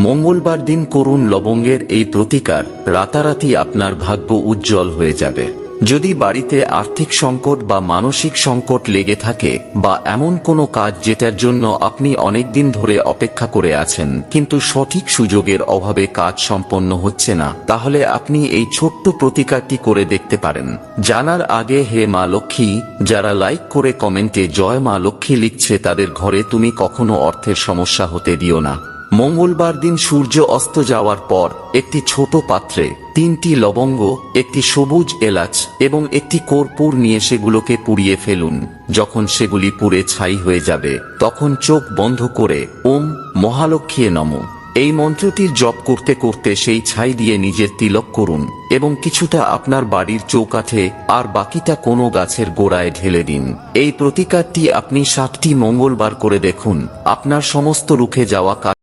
মঙ্গলবার দিন করুন লবঙ্গের এই প্রতিকার, রাতারাতি আপনার ভাগ্য উজ্জ্বল হয়ে যাবে। যদি বাড়িতে আর্থিক সংকট বা মানসিক সংকট লেগে থাকে, বা এমন কোনো কাজ যেটার জন্য আপনি অনেকদিন ধরে অপেক্ষা করে আছেন কিন্তু সঠিক সুযোগের অভাবে কাজ সম্পন্ন হচ্ছে না, তাহলে আপনি এই ছোট্ট প্রতিকারটি করে দেখতে পারেন। জানার আগে হে মা লক্ষ্মী, যারা লাইক করে কমেন্টে জয় মা লক্ষ্মী লিখছে তাদের ঘরে তুমি কখনো অর্থের সমস্যা হতে দিও না। মঙ্গলবার দিন সূর্য অস্ত যাওয়ার পর একটি ছোট পাত্রে 3টি লবঙ্গ, একটি সবুজ এলাচ এবং একটি কর্পূর নিয়ে সেগুলোকে পুড়িয়ে ফেলুন। যখন সেগুলি পুড়ে ছাই হয়ে যাবে তখন চোখ বন্ধ করে ওম মহালক্ষ্মী নমঃ এই মন্ত্রটির জপ করতে করতে সেই ছাই দিয়ে নিজের তিলক করুন এবং কিছুটা আপনার বাড়ির চৌকাঠে আর বাকিটা কোনো গাছের গোড়ায় ঢেলে দিন। এই প্রতিকারটি আপনি 7টি মঙ্গলবার করে দেখুন, আপনার সমস্ত রুখে যাওয়া কাজ